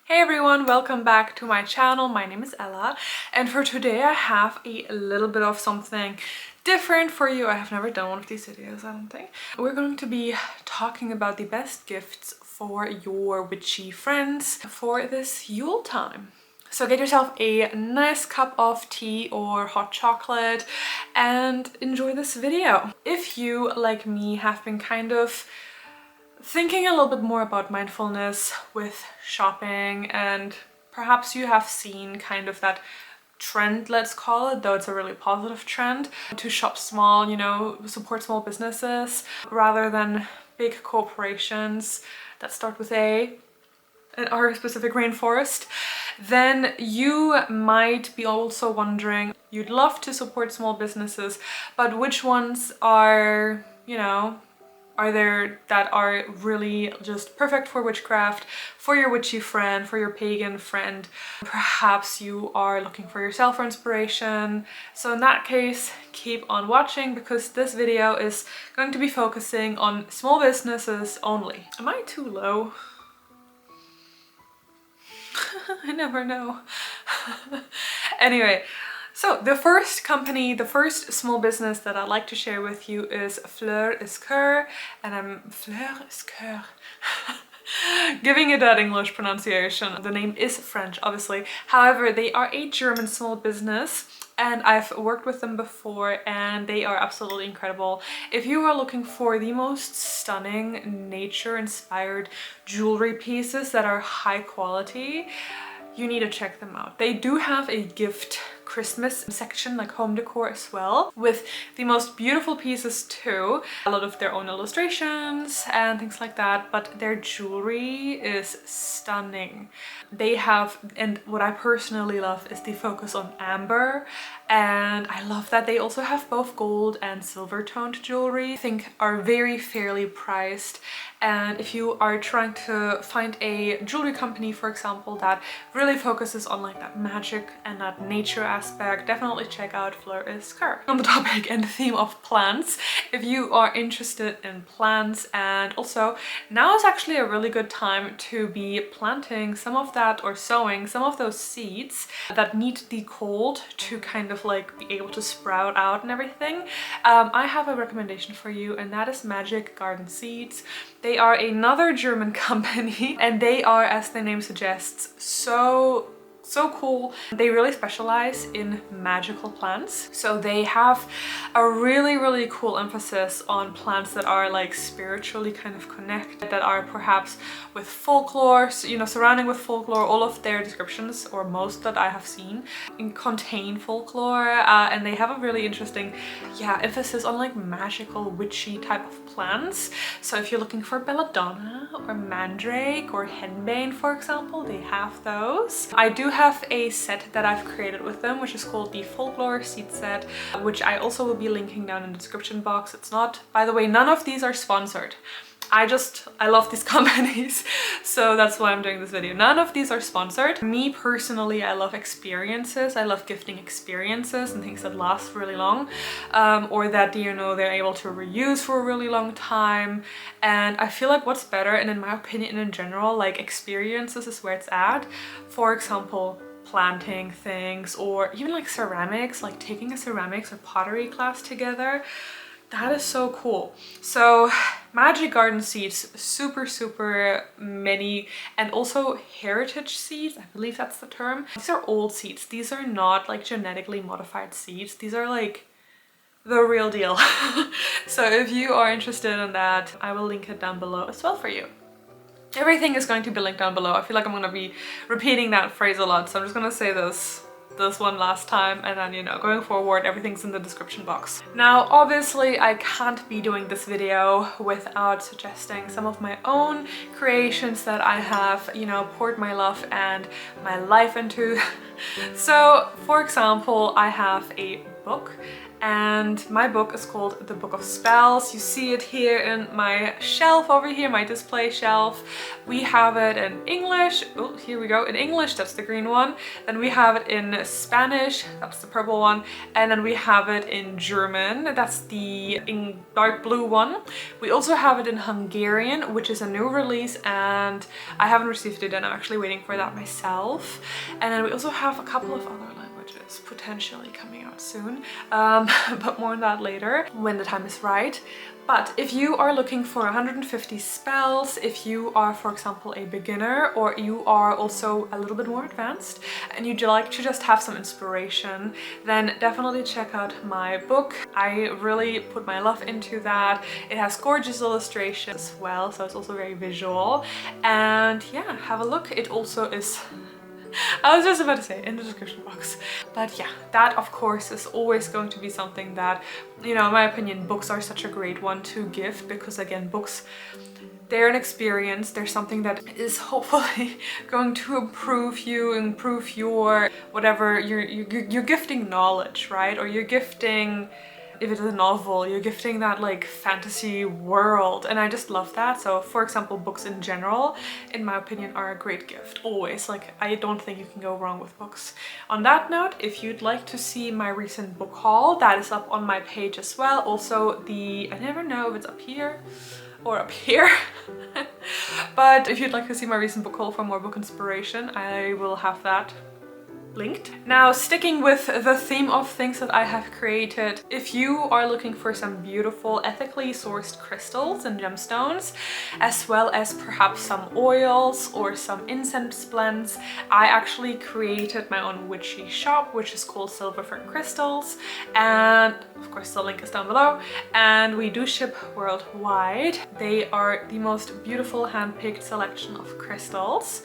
Hey everyone, welcome back to my channel. My name is Ella, and for today I have a little bit of something different for you. I have never done one of these videos, I don't think. We're going to be talking about the best gifts for your witchy friends for this Yule time. So get yourself a nice cup of tea or hot chocolate and enjoy this video. If you, like me, have been kind of thinking a little bit more about mindfulness with shopping, and perhaps you have seen kind of that trend, let's call it, though it's a really positive trend, to shop small, support small businesses rather than big corporations that start with A in our specific rainforest, then you might be also wondering, you'd love to support small businesses, but which ones are, are there that are really just perfect for witchcraft, for your witchy friend, for your pagan friend? Perhaps you are looking for yourself for inspiration. So in that case, keep on watching because this video is going to be focusing on small businesses only. Am I too low? I never know. Anyway. So the first company, the first small business that I'd like to share with you is Fleur is Cœur, and I'm Fleur is Cœur. Giving it that English pronunciation. The name is French, obviously. However, they are a German small business and I've worked with them before and they are absolutely incredible. If you are looking for the most stunning nature-inspired jewelry pieces that are high quality, you need to check them out. They do have a gift Christmas section, like home decor as well, with the most beautiful pieces too. A lot of their own illustrations and things like that, but their jewelry is stunning. They have, and what I personally love is the focus on amber, and I love that they also have both gold and silver toned jewelry. I think are very fairly priced. And if you are trying to find a jewelry company, for example, that really focuses on like that magic and that nature aspect, definitely check out Fleur is Cœur. On the topic and theme of plants, if you are interested in plants, and also now is actually a really good time to be planting some of that or sowing some of those seeds that need the cold to kind of like be able to sprout out and everything. I have a recommendation for you, and that is Magic Garden Seeds. They are another German company and they are, as the name suggests, so cool. They really specialize in magical plants. So they have a really cool emphasis on plants that are like spiritually kind of connected, that are perhaps with folklore, surrounding with folklore. All of their descriptions, or most that I have seen, contain folklore, and they have a really interesting emphasis on like magical witchy type of plants. So if you're looking for belladonna or mandrake or henbane, for example, they have those. I do have a set that I've created with them, which is called the Folklore Seed Set, which I also will be linking down in the description box. It's not, by the way, none of these are sponsored. I love these companies, so that's why I'm doing this video. None of these are sponsored. Me personally, I love experiences. I love gifting experiences and things that last really long, or that, they're able to reuse for a really long time. And I feel like what's better, and in my opinion in general, like experiences is where it's at. For example, planting things, or even like ceramics, like taking a ceramics or pottery class together. That is so cool. So Magic Garden Seeds, super many, and also heritage seeds, I believe that's the term. These are old seeds. These are not like genetically modified seeds. These are like the real deal. So if you are interested in that, I will link it down below as well for you. Everything is going to be linked down below. I feel like I'm gonna be repeating that phrase a lot, so I'm just gonna say this one last time, and then going forward everything's in the description box. Now obviously I can't be doing this video without suggesting some of my own creations that I have poured my love and my life into. So for example, I have a book, and my book is called The Book of Spells. You see it here in my shelf over here, my display shelf. We have it in English. Oh, here we go. In English, that's the green one. Then we have it in Spanish, that's the purple one. And then we have it in German, that's the dark blue one. We also have it in Hungarian, which is a new release, and I haven't received it and I'm actually waiting for that myself. And then we also have a couple of other languages potentially coming out soon, but more on that later when the time is right. But if you are looking for 150 spells, if you are, for example, a beginner, or you are also a little bit more advanced and you'd like to just have some inspiration, then definitely check out my book. I really put my love into that. It has gorgeous illustrations as well, so it's also very visual. And yeah, have a look. It also is, I was just about to say, in the description box. But yeah, that of course is always going to be something that, you know, in my opinion, books are such a great one to gift, because again, books, they're an experience. They're something that is hopefully going to improve you, improve your whatever, you're gifting knowledge, right? Or you're gifting, if it is a novel, you're gifting that like fantasy world, and I just love that. So for example, books in general, in my opinion, are a great gift, always. Like, I don't think you can go wrong with books. On that note, if you'd like to see my recent book haul, that is up on my page as well. Also I never know if it's up here or up here. But if you'd like to see my recent book haul for more book inspiration, I will have that linked. Now, sticking with the theme of things that I have created, if you are looking for some beautiful ethically sourced crystals and gemstones, as well as perhaps some oils or some incense blends, I actually created my own witchy shop, which is called Silver for Crystals, and of course the link is down below, and we do ship worldwide. They are the most beautiful hand-picked selection of crystals.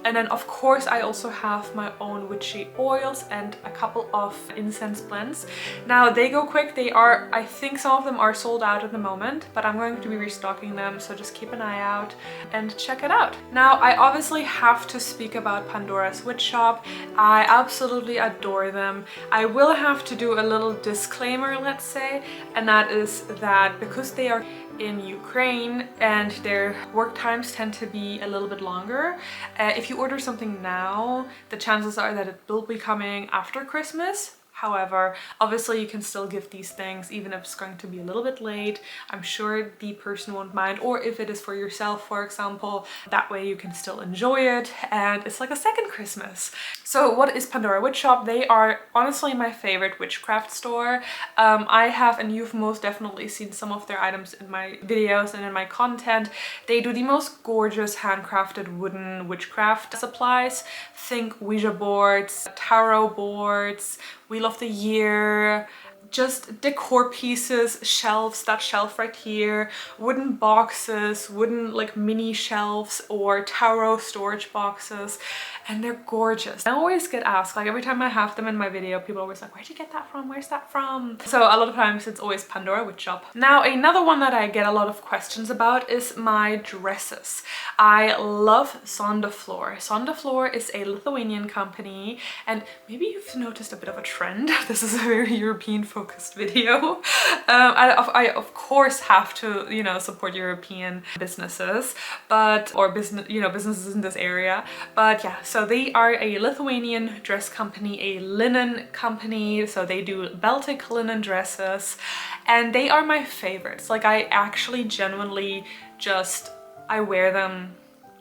And then of course I also have my own witchy oils and a couple of incense blends. Now they go quick, they are, I think some of them are sold out at the moment, but I'm going to be restocking them, so just keep an eye out and check it out. Now I obviously have to speak about Pandora's Witch Shop. I absolutely adore them. I will have to do a little disclaimer, let's say, and that is that because they are in Ukraine and their work times tend to be a little bit longer, if you order something now, the chances are that it will be coming after Christmas. However, obviously you can still gift these things even if it's going to be a little bit late. I'm sure the person won't mind, or if it is for yourself, for example, that way you can still enjoy it and it's like a second Christmas. So what is Pandora Witch Shop? They are honestly my favorite witchcraft store. I have, and you've most definitely seen some of their items in my videos and in my content. They do the most gorgeous handcrafted wooden witchcraft supplies. Think Ouija boards, tarot boards, Wheel of the Year, just decor pieces, shelves, that shelf right here, wooden boxes, wooden like mini shelves or tarot storage boxes, and they're gorgeous. I always get asked, like every time I have them in my video, people are always like, where'd you get that from? Where's that from? So a lot of times it's always Pandora Witch Shop. Now another one that I get a lot of questions about is my dresses. I love Sondeflor. Sondeflor is a Lithuanian company, and maybe you've noticed a bit of a trend. This is a very European focused video. I of course have to, you know, support European businesses, or businesses in this area. But yeah, so they are a Lithuanian dress company, a linen company. So they do Baltic linen dresses, and they are my favorites. Like, I actually genuinely just, I wear them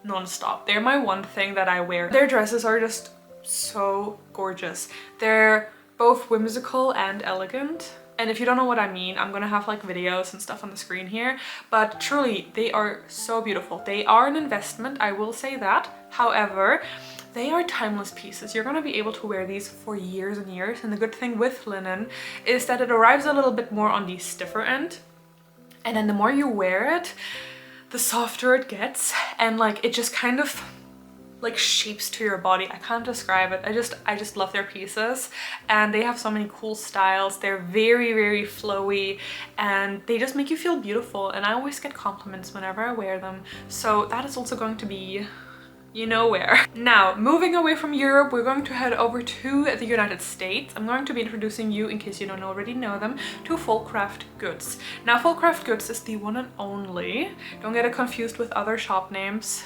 non-stop. They're my one thing that I wear. Their dresses are just so gorgeous. They're both whimsical and elegant. And if you don't know what I mean, I'm gonna have like videos and stuff on the screen here, but truly they are so beautiful. They are an investment, I will say that. However, they are timeless pieces. You're gonna be able to wear these for years and years. And the good thing with linen is that it arrives a little bit more on the stiffer end. And then the more you wear it, the softer it gets. And like, it just kind of like shapes to your body. I can't describe it. I just love their pieces, and they have so many cool styles. They're very, very flowy, and they just make you feel beautiful, and I always get compliments whenever I wear them. So that is also going to be you know where. Now, moving away from Europe, we're going to head over to the United States. I'm going to be introducing you, in case you don't already know them, to Fullcraft Goods. Now, Fullcraft Goods is the one and only. Don't get it confused with other shop names.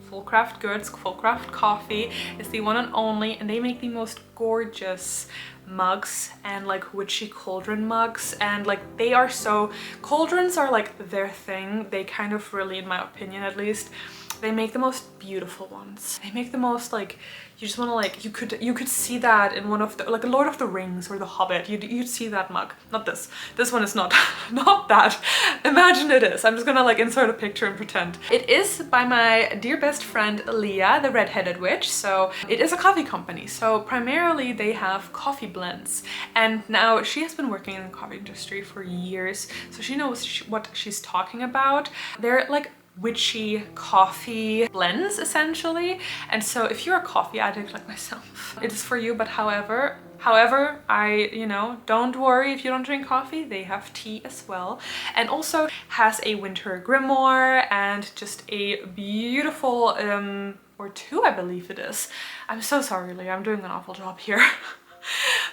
Fullcraft Goods, Fullcraft Coffee is the one and only, and they make the most gorgeous mugs and like witchy cauldron mugs, and like they are so, cauldrons are like their thing. They kind of really, in my opinion at least, they make the most beautiful ones. They make the most like, you just want to like, you could see that in one of the, like a Lord of the Rings or The Hobbit. You'd see that mug. Not this. This one is not, not that. Imagine it is. I'm just gonna like insert a picture and pretend. It is by my dear best friend Leah, the redheaded witch. So it is a coffee company. So primarily they have coffee blends. And now she has been working in the coffee industry for years. So she knows what she's talking about. They're like witchy coffee blends essentially, and so if you're a coffee addict like myself, it is for you. But however, you know, don't worry if you don't drink coffee, they have tea as well, and also has a winter grimoire and just a beautiful or two, I believe it is. I'm so sorry, Leah, I'm doing an awful job here.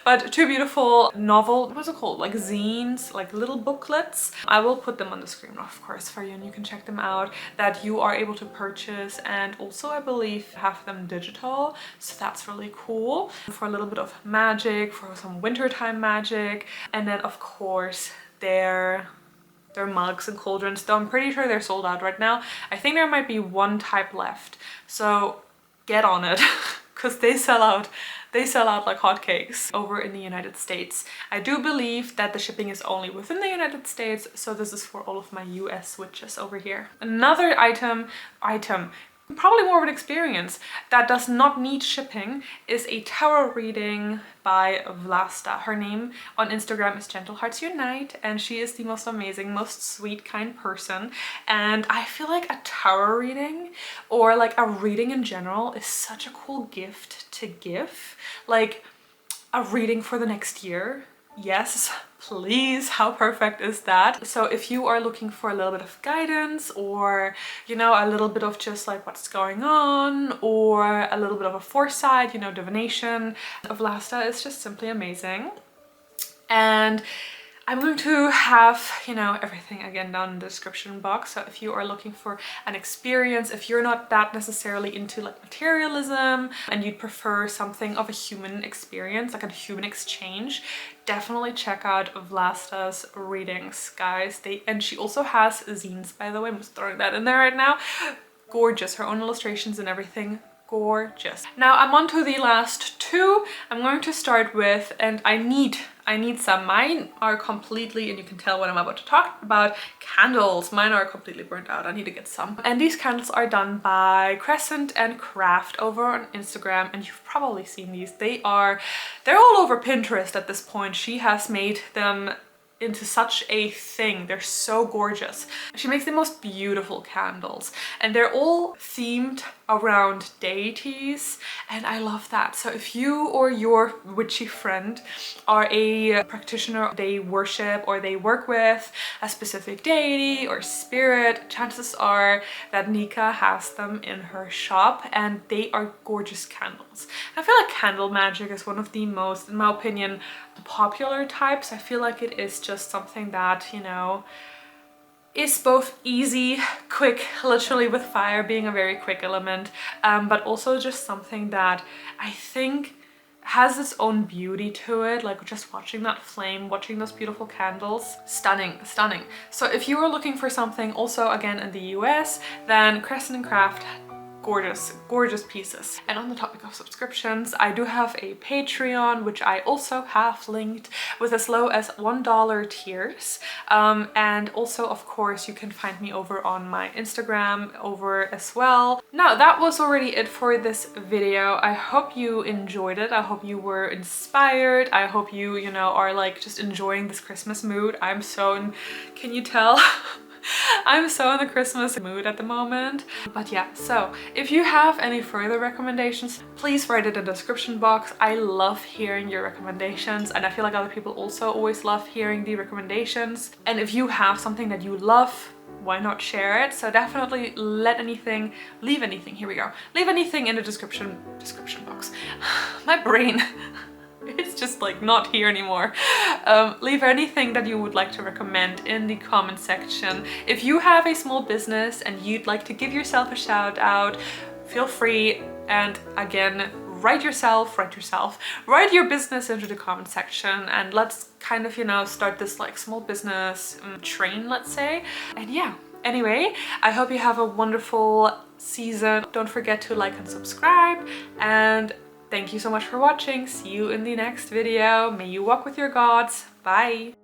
But two beautiful novel, what's it called, like zines, like little booklets. I will put them on the screen, of course, for you, and you can check them out, that you are able to purchase, and also I believe have them digital, so that's really cool for a little bit of magic, for some wintertime magic. And then of course their mugs and cauldrons, though I'm pretty sure they're sold out right now. I think there might be one type left, so get on it because they sell out. They sell out like hotcakes over in the United States. I do believe that the shipping is only within the United States, so this is for all of my US witches over here. Another item, probably more of an experience, that does not need shipping is a tarot reading by Vlasta. Her name on Instagram is Gentle Hearts Unite, and she is the most amazing, most sweet, kind person. And I feel like a tarot reading, or like a reading in general, is such a cool gift to give. Like a reading for the next year. Yes, please, how perfect is that? So if you are looking for a little bit of guidance, or you know, a little bit of just like what's going on, or a little bit of a foresight, you know, divination, Vlasta is just simply amazing. And I'm going to have, you know, everything again down in the description box. So if you are looking for an experience, if you're not that necessarily into like materialism and you'd prefer something of a human experience, like a human exchange, definitely check out Vlasta's readings, guys. And she also has zines, by the way. I'm just throwing that in there right now. Gorgeous, her own illustrations and everything. Gorgeous. Now I'm on to the last two. I'm going to start with, and I need some. Mine are completely, and you can tell what I'm about to talk about, candles. Mine are completely burnt out. I need to get some. And these candles are done by Crescent and Craft over on Instagram, and you've probably seen these. They're all over Pinterest at this point. She has made them into such a thing. They're so gorgeous. She makes the most beautiful candles, and they're all themed around deities, and I love that. So if you or your witchy friend are a practitioner, they worship or they work with a specific deity or spirit, chances are that Nika has them in her shop, and they are gorgeous candles. I feel like candle magic is one of the most, in my opinion, popular types. I feel like it is just something that, you know, is both easy, quick, literally with fire being a very quick element, but also just something that I think has its own beauty to it. Like just watching that flame, watching those beautiful candles, stunning, stunning. So if you are looking for something also again in the US, then Crescent and Craft, gorgeous, gorgeous pieces. And on the topic of subscriptions, I do have a Patreon, which I also have linked, with as low as $1 tiers. And also, of course, you can find me over on my Instagram over as well. Now, that was already it for this video. I hope you enjoyed it. I hope you were inspired. I hope you, you know, are like just enjoying this Christmas mood. I'm so in, can you tell? I'm so in the Christmas mood at the moment. But yeah, so if you have any further recommendations, please write it in the description box. I love hearing your recommendations, and I feel like other people also always love hearing the recommendations. And if you have something that you love why not share it? So definitely leave anything, here we go. Leave anything in the description box. My brain, it's just like not here anymore. Leave anything that you would like to recommend in the comment section. If you have a small business and you'd like to give yourself a shout out, feel free. And again, write your business into the comment section, and let's kind of, you know, start this like small business train, let's say. And yeah, anyway, I hope you have a wonderful season. Don't forget to like and subscribe, and thank you so much for watching. See you in the next video. May you walk with your gods. Bye.